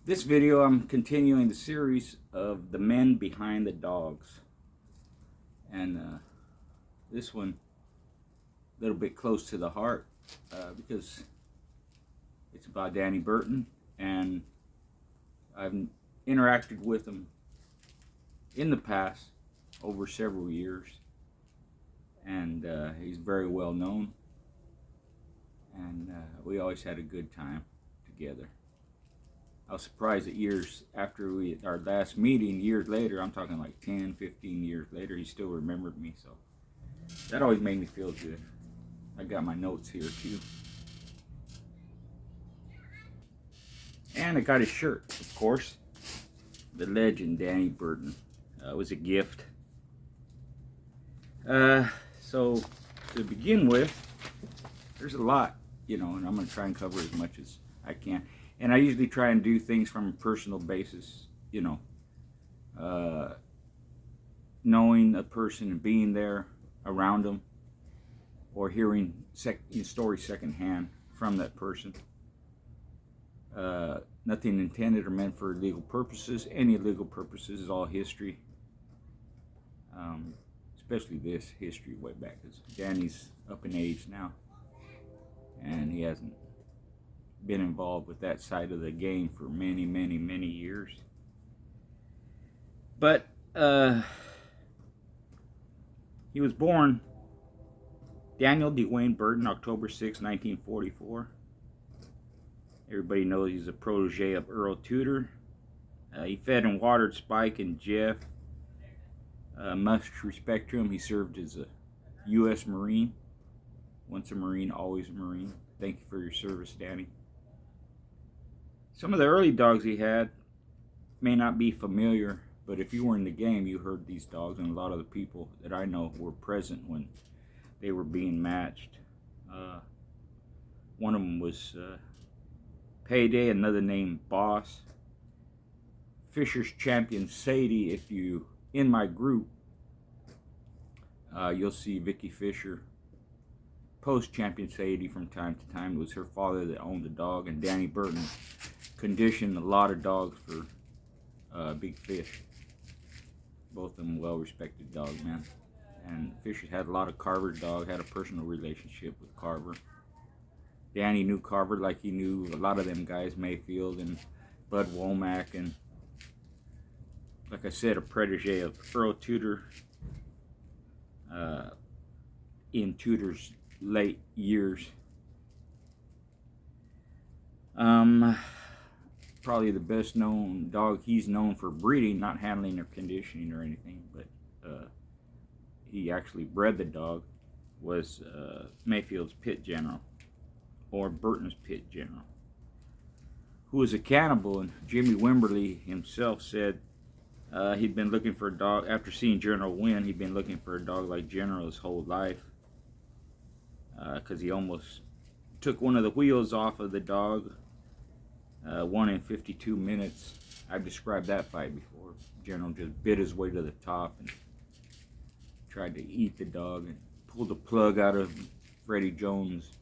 This video, I'm continuing the series of the men behind the dogs. And this one, a little bit close to the heart because it's about Danny Burton. And I've interacted with him in the past over several years. And he's very well known. And we always had a good time together. I was surprised that years after our last meeting, years later, I'm talking like 10, 15 years later, he still remembered me. So that always made me feel good. I got my notes here too. And I got his shirt, of course. The legend, Danny Burton. It was a gift. So to begin with, there's a lot, and I'm going to try and cover as much as I can. And I usually try and do things from a personal basis, knowing a person and being there around them, or hearing stories secondhand from that person. Nothing intended or meant for legal purposes. Any legal purposes is all history, especially this history way back, because Danny's up in age now, and he hasn't been involved with that side of the game for many, many, many years. But he was born Daniel Dwayne Burton, October 6, 1944. Everybody knows he's a protege of Earl Tudor. He fed and watered Spike and Jeff. Much respect to him. He served as a U.S. Marine. Once a Marine, always a Marine. Thank you for your service, Danny. Some of the early dogs he had may not be familiar, but if you were in the game, you heard these dogs, and a lot of the people that I know were present when they were being matched. One of them was Payday, another named Boss. Fisher's Champion Sadie. If you in my group, you'll see Vicky Fisher post Champion Sadie from time to time. It was her father that owned the dog, and Danny Burton conditioned a lot of dogs for Big Fish. Both of them well-respected dogs, man. And Fisher had a lot of Carver's dog, had a personal relationship with Carver. Danny knew Carver like he knew a lot of them guys, Mayfield and Bud Womack, and like I said, a protege of Earl Tudor in Tudor's late years. Probably the best known dog he's known for breeding, not handling or conditioning or anything, but he actually bred the dog, was Mayfield's pit general, or Burton's pit general, who was a cannibal. And Jimmy Wimberly himself said he'd been looking for a dog. After seeing General win, he'd been looking for a dog like General his whole life, because he almost took one of the wheels off of the dog. Won in 52 minutes. I've described that fight before. General just bit his way to the top and tried to eat the dog and pulled the plug out of Freddie Jones'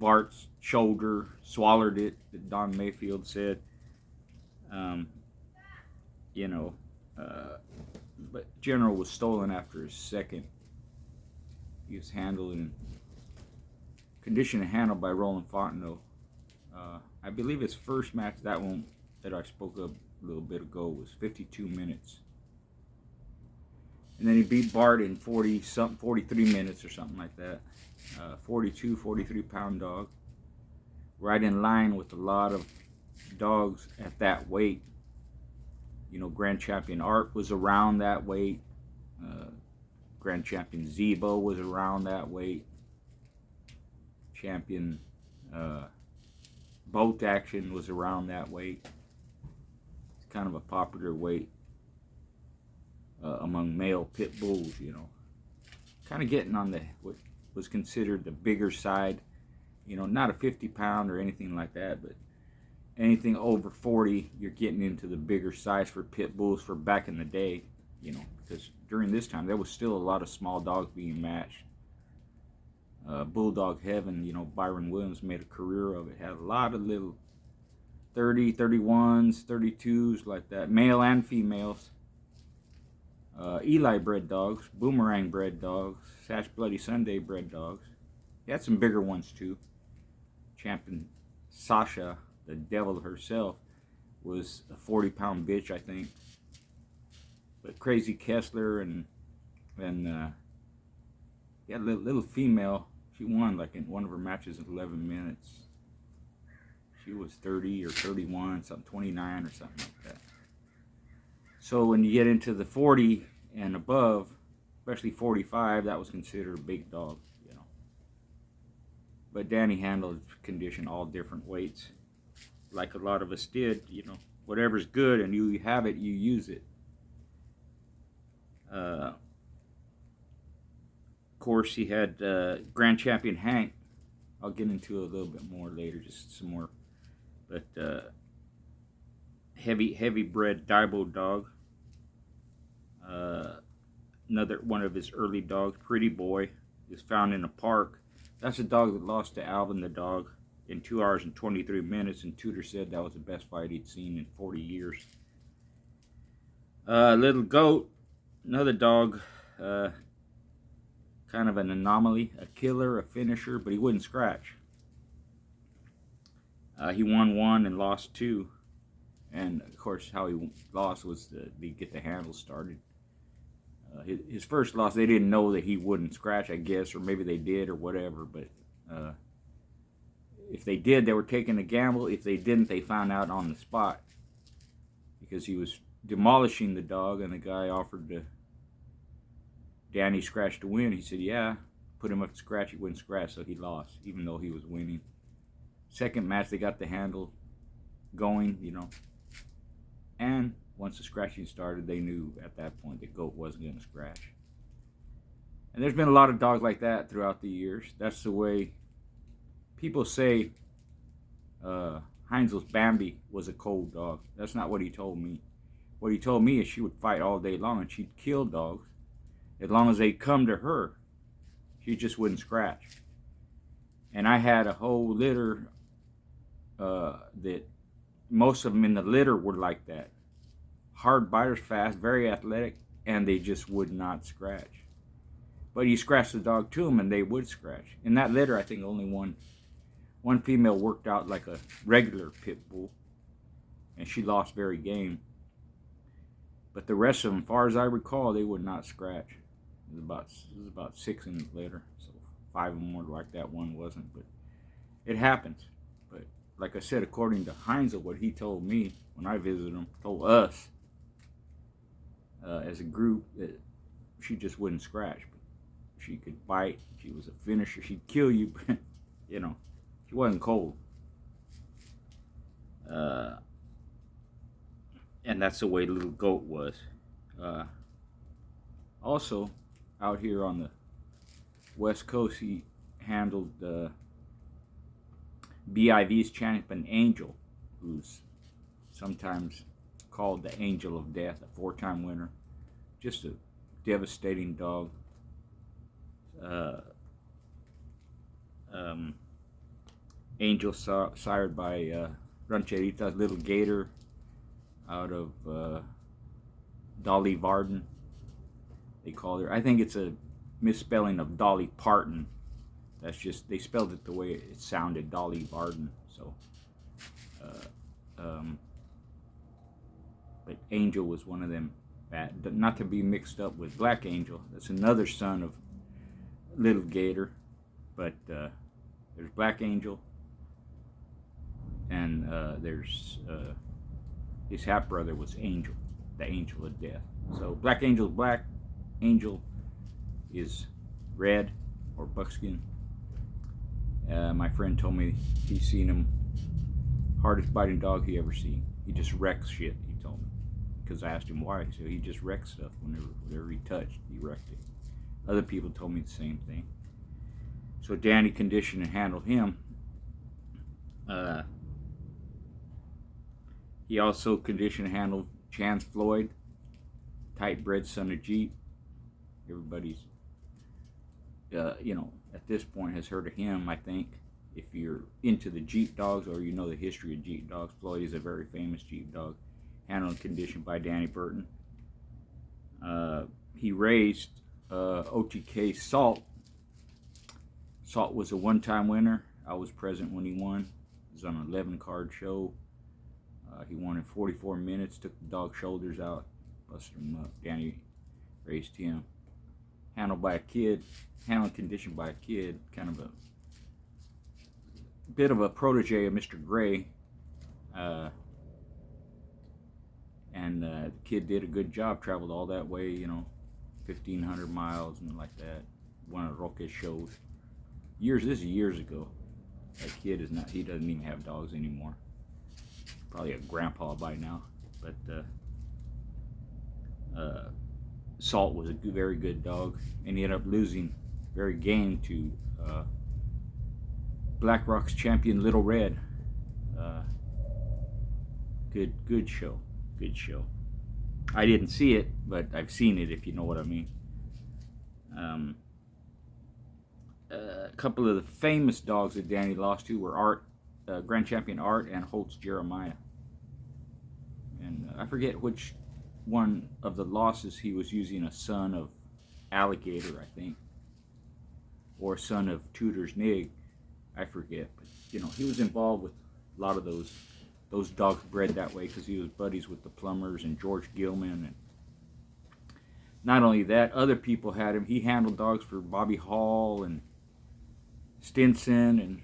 Bart's shoulder, swallowed it, that Don Mayfield said. But General was stolen after his second. He was handled and conditioned and handled by Roland Fontenot. I believe his first match, that one that I spoke of a little bit ago, was 52 minutes. And then he beat Bart in 43 minutes or something like that. 43 pound dog. Right in line with a lot of dogs at that weight. Grand Champion Art was around that weight. Grand Champion Zebo was around that weight. Champion Boat Action was around that weight. It's kind of a popular weight among male pit bulls, kind of getting on what was considered the bigger side, not a 50 pound or anything like that, but anything over 40, you're getting into the bigger size for pit bulls for back in the day, because during this time there was still a lot of small dogs being matched. Bulldog Heaven, Byron Williams made a career of it. Had a lot of little 30, 31s, 32s, like that. Male and females. Eli bred dogs, Boomerang bred dogs, Sash Bloody Sunday bred dogs. He had some bigger ones too. Champion Sasha, the devil herself, was a 40-pound bitch, I think. But Crazy Kessler and yeah, little female. She won like in one of her matches in 11 minutes. She was 30 or 31, something 29 or something like that. So when you get into the 40 and above, especially 45, that was considered a big dog, you know. But Danny handled condition all different weights, like a lot of us did, you know. Whatever's good and you have it, you use it. Of course, he had Grand Champion Hank. I'll get into a little bit more later, just some more. But heavy bred Daibo dog. Another one of his early dogs, Pretty Boy, is found in a park. That's a dog that lost to Alvin the dog in 2 hours and 23 minutes, and Tudor said that was the best fight he'd seen in 40 years. Little Goat, another dog, kind of an anomaly, a killer, a finisher, but he wouldn't scratch. He won 1 and lost 2, and of course how he lost was to get the handle started. His first loss, they didn't know that he wouldn't scratch, I guess, or maybe they did or whatever, but if they did, they were taking a gamble. If they didn't, they found out on the spot, because he was demolishing the dog, and the guy offered to Danny scratch to win. He said, yeah, put him up to scratch, he wouldn't scratch, so he lost, even though he was winning. Second match, they got the handle going, you know, and once the scratching started, they knew at that point the goat wasn't going to scratch. And there's been a lot of dogs like that throughout the years. That's the way people say Heinzel's Bambi was a cold dog. That's not what he told me. What he told me is she would fight all day long and she'd kill dogs as long as they'd come to her. She just wouldn't scratch. And I had a whole litter that most of them in the litter were like that. Hard biters, fast, very athletic, and they just would not scratch. But you scratch the dog to them and they would scratch. In that litter, I think only one female worked out like a regular pit bull, and she lost very game. But the rest of them, as far as I recall, they would not scratch. It was about 6 in the litter, so 5 of them were like that, 1 wasn't. But it happens. But like I said, according to Heinzel, what he told me when I visited him, told us as a group, that she just wouldn't scratch. But she could bite. She was a finisher. She'd kill you, but you know, she wasn't cold. And that's the way Little Goat was. Also, out here on the West Coast, he handled BIV's champion Angel, who's sometimes called the Angel of Death, a 4-time winner. Just a devastating dog. Angel sired by Rancherita's Little Gator out of Dolly Varden, they called her. I think it's a misspelling of Dolly Parton. That's just, they spelled it the way it sounded, Dolly Varden. So, but Angel was one of them, not to be mixed up with Black Angel. That's another son of Little Gator. But there's Black Angel, and there's his half brother was Angel, the Angel of Death. So Black Angel is black, Angel is red or buckskin. My friend told me he's seen him, hardest biting dog he ever seen. He just wrecks shit, he told me. Because I asked him why. So he just wrecked stuff whatever he touched, he wrecked it. Other people told me the same thing. So Danny conditioned and handled him. He also conditioned and handled Chance Floyd, tight bred son of Jeep. Everybody's, you know, at this point has heard of him, I think. if you're into the Jeep dogs or you know the history of Jeep dogs, Floyd is a very famous Jeep dog, handled and conditioned by Danny Burton. He raised OTK Salt. Salt was a one-time winner. I was present when he won. It was on an 11-card show. He won in 44 minutes, took the dog's shoulders out, busted him up. Danny raised him. Handled by a kid, handled and conditioned by a kid, kind of a bit of a protege of Mr. Gray. The kid did a good job, traveled all that way, 1,500 miles and like that. One of Roque's shows. This is years ago. That kid he doesn't even have dogs anymore. Probably a grandpa by now. But Salt was a very good dog, and he ended up losing very game to Black Rock's champion Little Red. Good show. I didn't see it, but I've seen it, if you know what I mean. A couple of the famous dogs that Danny lost to were Art, Grand Champion Art, and Holtz Jeremiah. And I forget which one of the losses he was using a son of Alligator, I think, or son of Tudor's Nig. I forget, but he was involved with a lot of those dogs bred that way because he was buddies with the Plumbers and George Gilman. And not only that, other people had him. He handled dogs for Bobby Hall and Stinson, and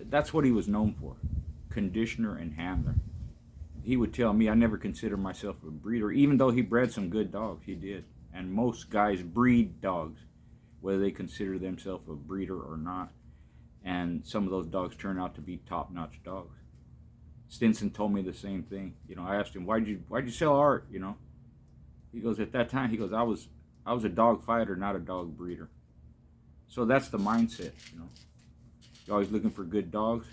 that's what he was known for, conditioner and handler. He would tell me, I never considered myself a breeder, even though he bred some good dogs. He did. And most guys breed dogs, whether they consider themselves a breeder or not. And some of those dogs turn out to be top-notch dogs. Stinson told me the same thing. I asked him, why'd you sell Art? He goes, at that time, I was a dog fighter, not a dog breeder. So that's the mindset. You're always looking for good dogs.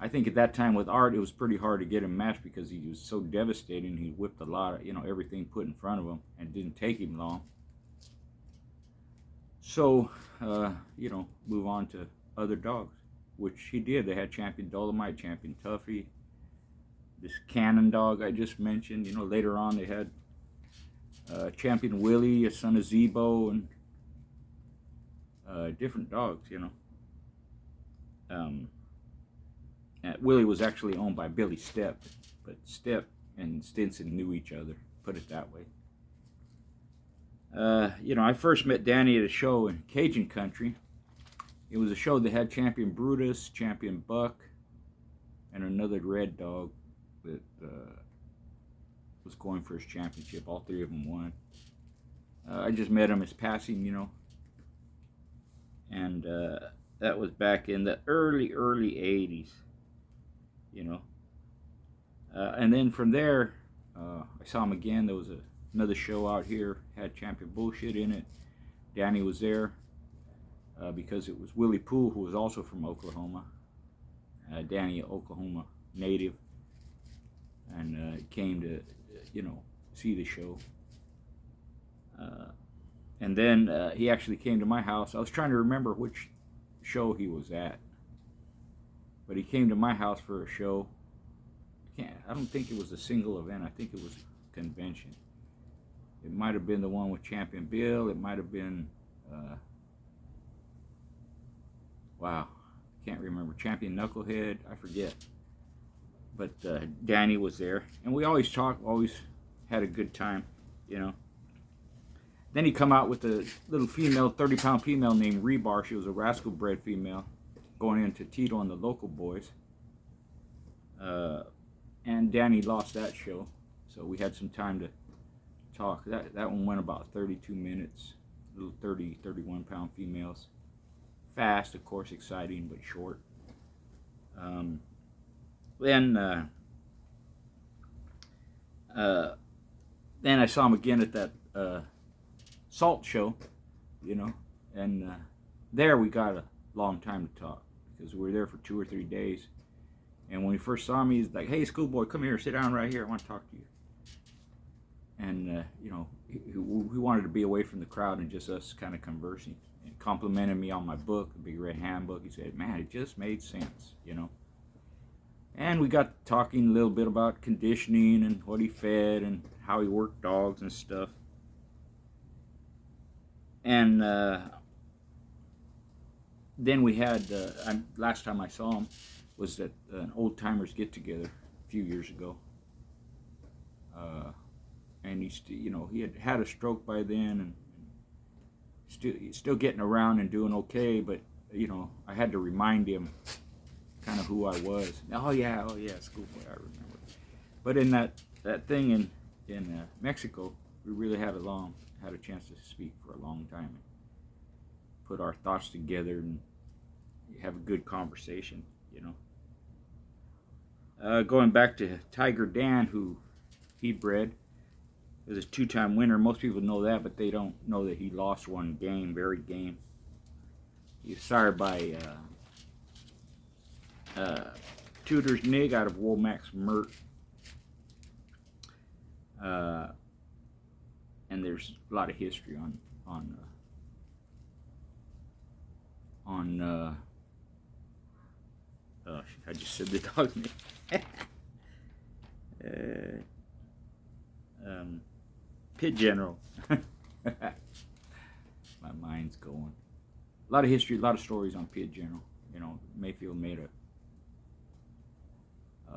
I think at that time with Art, it was pretty hard to get him matched because he was so devastating. He whipped a lot of, everything put in front of him, and it didn't take him long. So, move on to other dogs, which he did. They had Champion Dolomite, Champion Tuffy, this Cannon dog I just mentioned. Later on they had Champion Willie, a son of Zebo, and different dogs, Willie was actually owned by Billy Stepp, but Stepp and Stinson knew each other, put it that way. I first met Danny at a show in Cajun country. It was a show that had Champion Brutus, Champion Buck, and another red dog that was going for his championship. All three of them won. I just met him as passing, and that was back in the early 80s, and then from there, I saw him again. There was another show out here, had Champion Bullshit in it. Danny was there because it was Willie Poole, who was also from Oklahoma. Danny, Oklahoma native, and came to, see the show. And then he actually came to my house. I was trying to remember which show he was at, but he came to my house for a show. I don't think it was a single event. I think it was a convention. It might have been the one with Champion Bill. It might have been, wow, I can't remember. Champion Knucklehead, I forget. But Danny was there, and we always talked, always had a good time, Then he come out with a little female, 30-pound female named Rebar. She was a rascal bred female, going into Tito and the local boys. And Danny lost that show, so we had some time to talk. That one went about 32 minutes. Little 30, 31-pound females. Fast, of course, exciting, but short. Then I saw him again at that Salt show, and there we got a long time to talk because we were there for 2 or 3 days. And when he first saw me, he's like, "Hey, schoolboy, come here, sit down right here. I want to talk to you." And he wanted to be away from the crowd and just us kind of conversing. And complimented me on my book, the Big Red Handbook. He said, man, it just made sense, you know. And we got talking a little bit about conditioning and what he fed and how he worked dogs and stuff. And then we had, last time I saw him was at an old timers get together a few years ago. And he had had a stroke by then, and still getting around and doing okay. But I had to remind him kind of who I was. Oh yeah, schoolboy, I remember. But in that thing in Mexico, we really had a chance to speak for a long time, and put our thoughts together and have a good conversation. Going back to Tiger Dan, who he bred, was a 2-time winner. Most people know that, but they don't know that he lost one very game. He was sired by Tudor's Nig out of Womack's Mert. And there's a lot of history on I just said the dog's name. Pit General. My mind's going. A lot of history, a lot of stories on Pit General. Mayfield made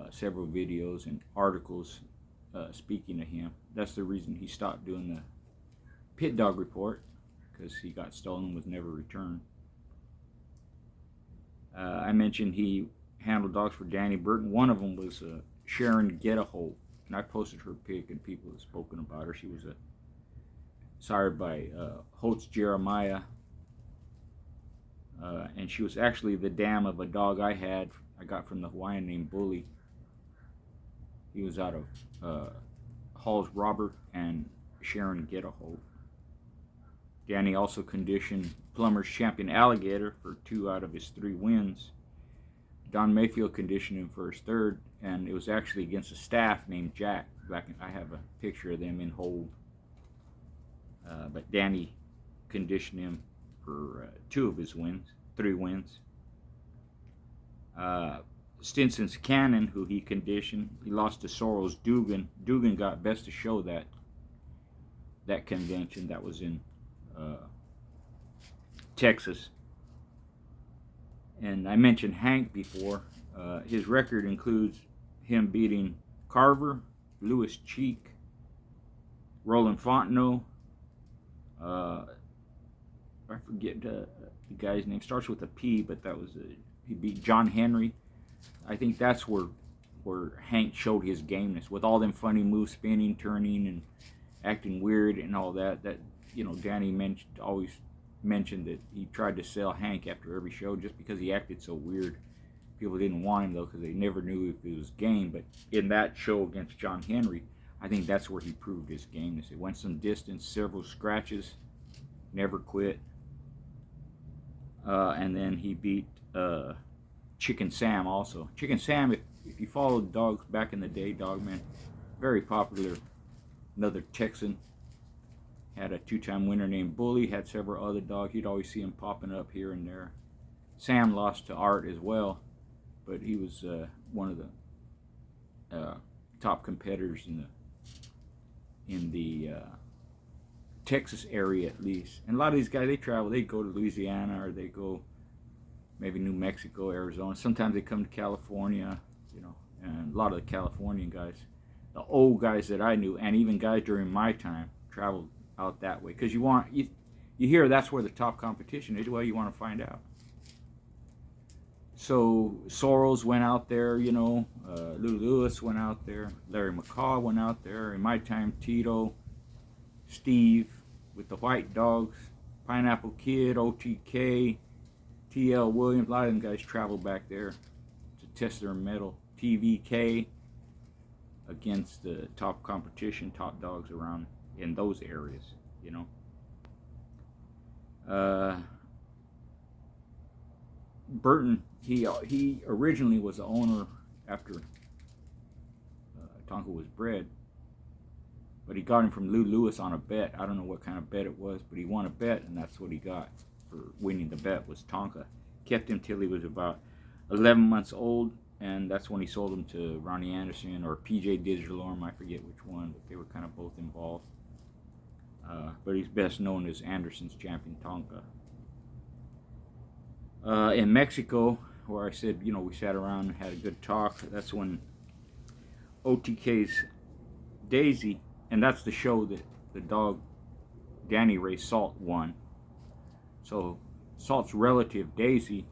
several videos and articles speaking of him. That's the reason he stopped doing the Pit Dog Report, because he got stolen and was never returned. I mentioned he handled dogs for Danny Burton. One of them was Sharon Getaholt, and I posted her pic, and people have spoken about her. She was sired by Holtz Jeremiah, and she was actually the dam of a dog I got from the Hawaiian named Bully. He was out of Hall's Robert and Sharon Getaholt. Danny also conditioned Plummer's Champion Alligator for 2 out of his 3 wins. Don Mayfield conditioned him for his 3rd, and it was actually against a staff named Jack. I have a picture of them in hold. But Danny conditioned him for 2 of his 3 wins. Stinson's Cannon, who he conditioned, he lost to Sorrell's Dugan. Dugan got best of show that convention. That was in Texas. And I mentioned Hank before. His record includes him beating Carver, Lewis Cheek, Roland Fontenot. I forget the guy's name. Starts with a P, but he beat John Henry. I think that's where Hank showed his gameness, with all them funny moves, spinning, turning, and acting weird and all that. Danny always mentioned that he tried to sell Hank after every show just because he acted so weird. People didn't want him, though, because they never knew if it was game. But in that show against John Henry, I think that's where he proved his gameness. It went some distance, several scratches, never quit. And then he beat Chicken Sam also. Chicken Sam, if you followed dogs back in the day, Dogman, very popular, another Texan. Had a 2-time winner named Bully, had several other dogs. You'd always see him popping up here and there. Sam lost to Art as well, but he was one of the top competitors in the Texas area, at least. And a lot of these guys, they travel. They go to Louisiana, or they go maybe New Mexico, Arizona. Sometimes they come to California, and a lot of the Californian guys, the old guys that I knew, and even guys during my time, traveled out that way, because you hear that's where the top competition is. Well, you want to find out. So Sorrells went out there, Lou Lewis went out there, Larry McCaw went out there. In my time, Tito, Steve with the White Dogs, Pineapple Kid, OTK, TL Williams. A lot of them guys traveled back there to test their mettle. TVK against the top competition, top dogs around in those areas, Burton, he originally was the owner after Tonka was bred, but he got him from Lou Lewis on a bet. I don't know what kind of bet it was, but he won a bet, and that's what he got. for winning the bet was Tonka. Kept him till he was about 11 months old, and that's when he sold him to Ronnie Anderson or PJ Digital, I forget which one, but they were kind of both involved. But he's best known as Anderson's champion Tonka. In Mexico, where I said, we sat around and had a good talk, that's when OTK's Daisy, and that's the show that the dog Danny Ray Salt won. So Salt's relative Daisy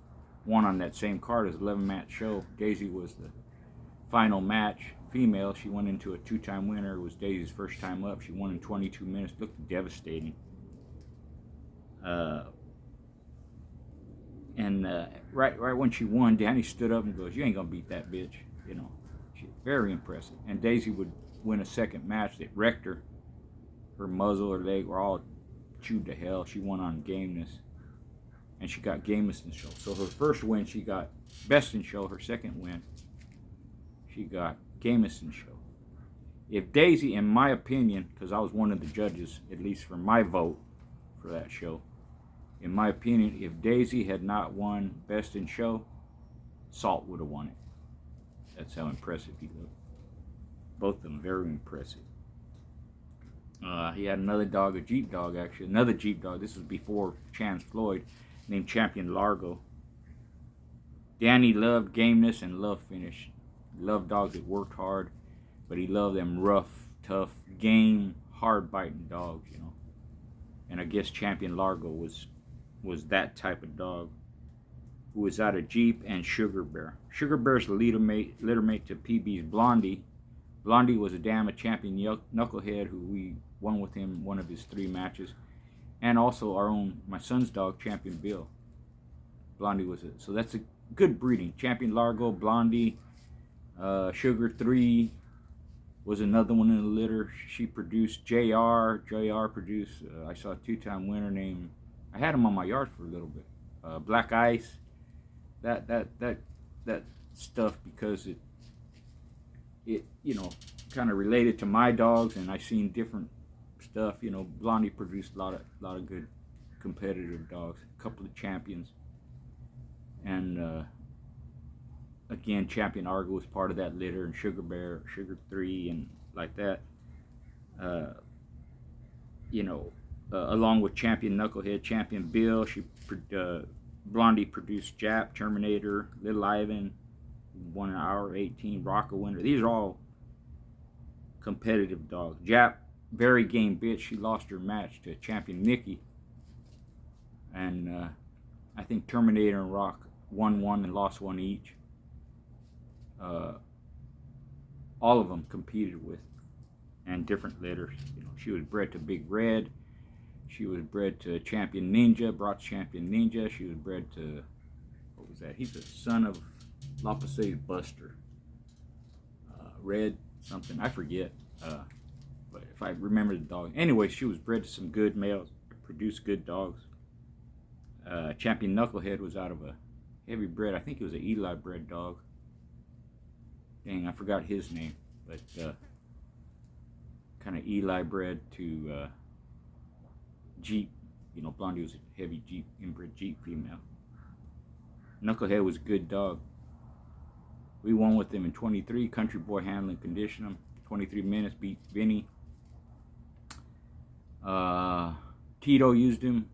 won on that same card as 11-match show. Daisy was the final match, female. She went into a 2-time winner. It was Daisy's first time up. She won in 22 minutes. Looked devastating. Right when she won, Danny stood up and goes, "You ain't gonna beat that bitch." She very impressive. And Daisy would win a second match that wrecked her. Her muzzle, her leg were all chewed to hell. She won on gameness, and she got gameness in show. So her first win, she got best in show. Her second win, she got gameness in show. If Daisy, in my opinion, because I was one of the judges, at least for my vote for that show, in my opinion, if Daisy had not won best in show, Salt would have won it. That's how impressive he looked. Both of them very impressive. He had another dog, a Jeep dog actually, another Jeep dog. This was before Chance Floyd, named Champion Largo. Danny loved gameness and loved finish. He loved dogs that worked hard, but he loved them rough, tough, game, hard-biting dogs, And I guess Champion Largo was that type of dog, who was out of Jeep and Sugar Bear. Sugar Bear's the littermate to PB's Blondie. Blondie was a champion knucklehead who we won with him one of his 3 matches, and also my son's dog, Champion Bill. Blondie was it. So that's a good breeding. Champion Largo, Blondie, Sugar 3 was another one in the litter. She produced JR. JR produced, I saw a 2-time winner named, I had him on my yard for a little bit. Black Ice. That stuff, because it kind of related to my dogs, and I seen different stuff. Blondie produced a lot of good competitive dogs, a couple of champions, and again, Champion Argo was part of that litter, and Sugar Bear, Sugar 3, and like that. Along with Champion Knucklehead, Champion Bill, Blondie produced Jap, Terminator, Little Ivan, 1 hour 18, Rocco winner. These are all competitive dogs. Jap, very game bitch. She lost her match to Champion Nikki, and I think Terminator and Rock won 1 and lost 1 each. All of them competed with, and different litters. She was bred to Big Red. She was bred to Champion Ninja, brought Champion Ninja. She was bred to, what was that? He's the son of Lapace's Buster. Red something, I forget. But if I remember the dog. Anyway, she was bred to some good males, produced good dogs. Champion Knucklehead was out of a heavy bred, I think it was an Eli bred dog. Dang, I forgot his name. But kind of Eli bred to Jeep. Blondie was a heavy Jeep, inbred Jeep female. Knucklehead was a good dog. We won with him in 23. Country Boy handling conditioned him. 23 minutes, beat Vinny. Tito used him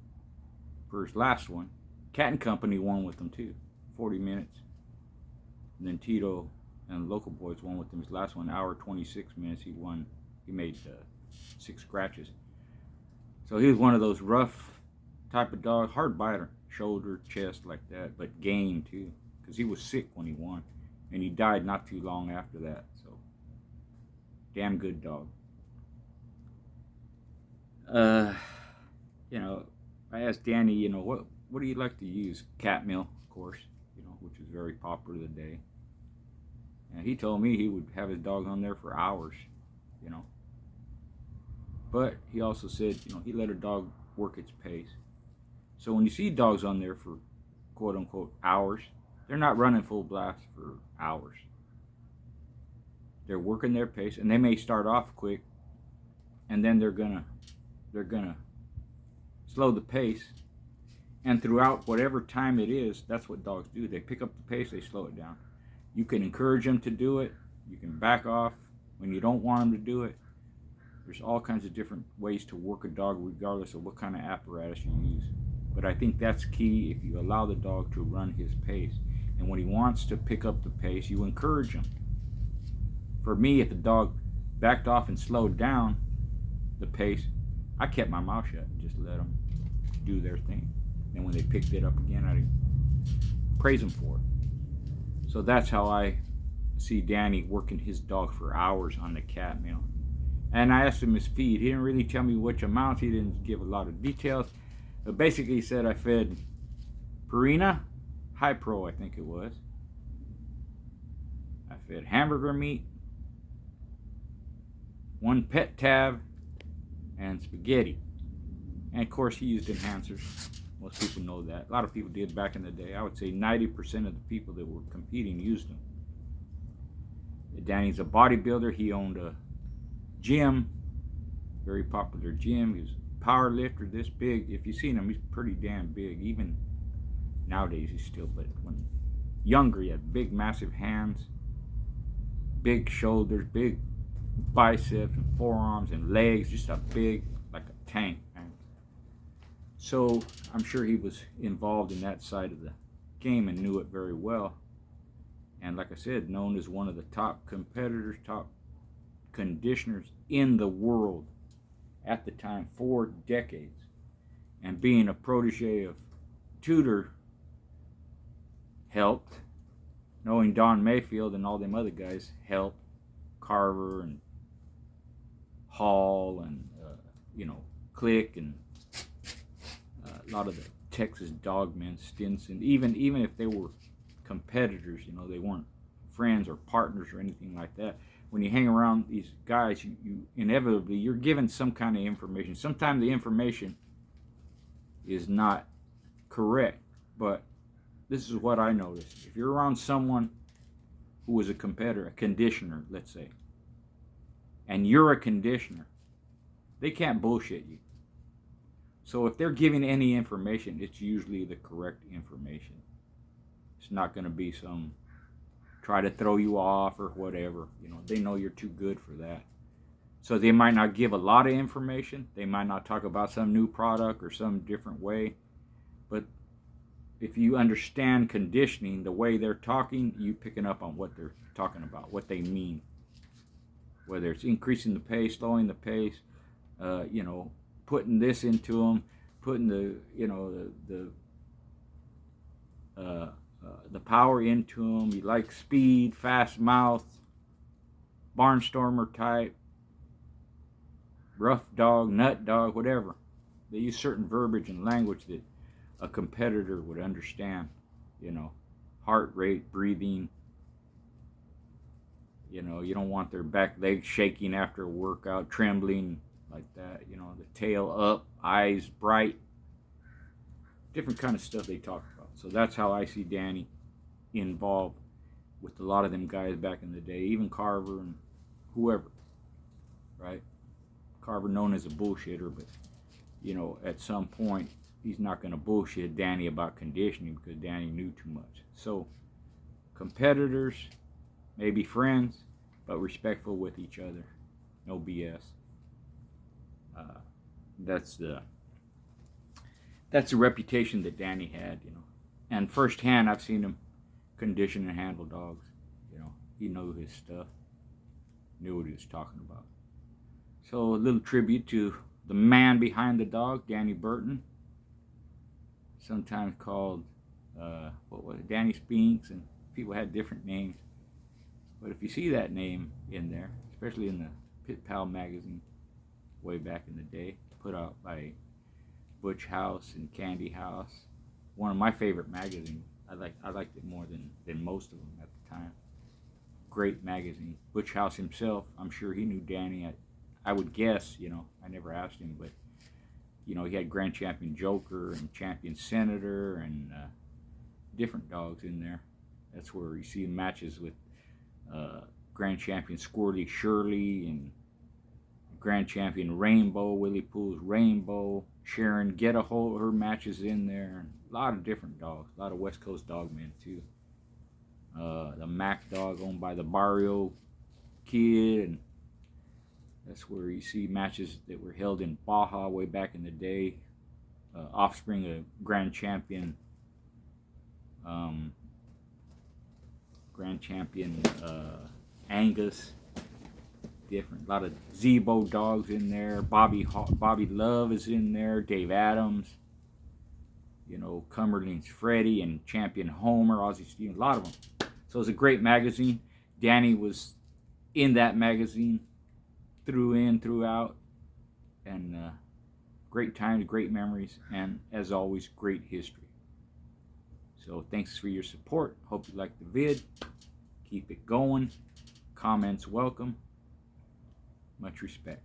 for his last one. Cat and Company won with him too. 40 minutes. And then Tito and the local boys won with him his last one. Hour 26 minutes. He won. He made 6 scratches. So he was one of those rough type of dogs, hard biter, shoulder, chest, like that, but game too, because he was sick when he won, and he died not too long after that. So, damn good dog. I asked Danny, what do you like to use? Cat meal, of course, which is very popular today. And he told me he would have his dogs on there for hours, But he also said, he let a dog work its pace. So when you see dogs on there for quote unquote hours, they're not running full blast for hours. They're working their pace, and they may start off quick, and then they're gonna slow the pace, And throughout whatever time it is, that's what dogs do. They pick up the pace, they slow it down. You can encourage them to do it. You can back off when you don't want them to do it. There's all kinds of different ways to work a dog regardless of what kind of apparatus you use. But I think that's key. If you allow the dog to run his pace, and when he wants to pick up the pace, you encourage him. For me, if the dog backed off and slowed down the pace, I kept my mouth shut and just let them do their thing. And when they picked it up again, I praise them for it. So that's how I see Danny working his dog for hours on the cat meal. And I asked him his feed. He didn't really tell me which amounts. He didn't give a lot of details. But basically he said I fed Purina, High Pro I think it was. I fed hamburger meat, 1 pet tab, and spaghetti. And of course he used enhancers. Most people know that. A lot of people did back in the day. I would say 90% of the people that were competing used them. Danny's a bodybuilder. He owned a gym, very popular gym. He was a power lifter this big. If you've seen him, he's pretty damn big. Even nowadays he's still, but when younger he had big massive hands, big shoulders, big biceps and forearms and legs, just a big, like a tank, man. So I'm sure he was involved in that side of the game and knew it very well. And like I said, known as one of the top competitors, top conditioners in the world at the time for decades. And being a protege of Tudor helped. Knowing Don Mayfield and all them other guys helped. Carver and Hall and Click and a lot of the Texas dogmen, Stinson. Even if they were competitors, they weren't friends or partners or anything like that. When you hang around these guys, you inevitably you're given some kind of information. Sometimes the information is not correct, but this is what I noticed. If you're around someone who was a competitor, a conditioner, let's say, and you're a conditioner, they can't bullshit you. So if they're giving any information, it's usually the correct information. It's not going to be some try to throw you off or whatever. They know you're too good for that. So they might not give a lot of information. They might not talk about some new product or some different way. But if you understand conditioning, the way they're talking, you picking up on what they're talking about, what they mean. Whether it's increasing the pace, slowing the pace, putting this into them, putting the power into them. You like speed, fast mouth, barnstormer type, rough dog, nut dog, whatever. They use certain verbiage and language that a competitor would understand. Heart rate, breathing. You don't want their back legs shaking after a workout, trembling like that. The tail up, eyes bright. Different kind of stuff they talk about. So that's how I see Danny involved with a lot of them guys back in the day, even Carver and whoever, right? Carver known as a bullshitter, but at some point he's not going to bullshit Danny about conditioning because Danny knew too much. So competitors, maybe friends, but respectful with each other. No BS. That's the reputation that Danny had, And firsthand, I've seen him condition and handle dogs. He knew his stuff, knew what he was talking about. So a little tribute to the man behind the dog, Danny Burton, sometimes called Danny Spinks, and people had different names. But if you see that name in there, especially in the Pit Pal magazine way back in the day, put out by Butch House and Candy House, one of my favorite magazines. I liked it more than most of them at the time. Great magazine. Butch House himself, I'm sure he knew Danny. I would guess, I never asked him, but he had Grand Champion Joker and Champion Senator and different dogs in there. That's where you see matches with Grand Champion Squirty Shirley and Grand Champion Rainbow, Willie Poole's Rainbow, Sharon Get a Hold, her matches in there. A lot of different dogs, a lot of West Coast dog men too. The Mac dog owned by the Barrio Kid, and that's where you see matches that were held in Baja way back in the day. Offspring of Grand Champion Angus. Different, a lot of Zebo dogs in there. Bobby Love is in there. Dave Adams, you know, Cumberland's Freddie and Champion Homer, Ozzie Stevens, a lot of them. So it's a great magazine. Danny was in that magazine, throughout, and great times, great memories, and as always, great history. So thanks for your support. Hope you liked the vid. Keep it going. Comments welcome. Much respect.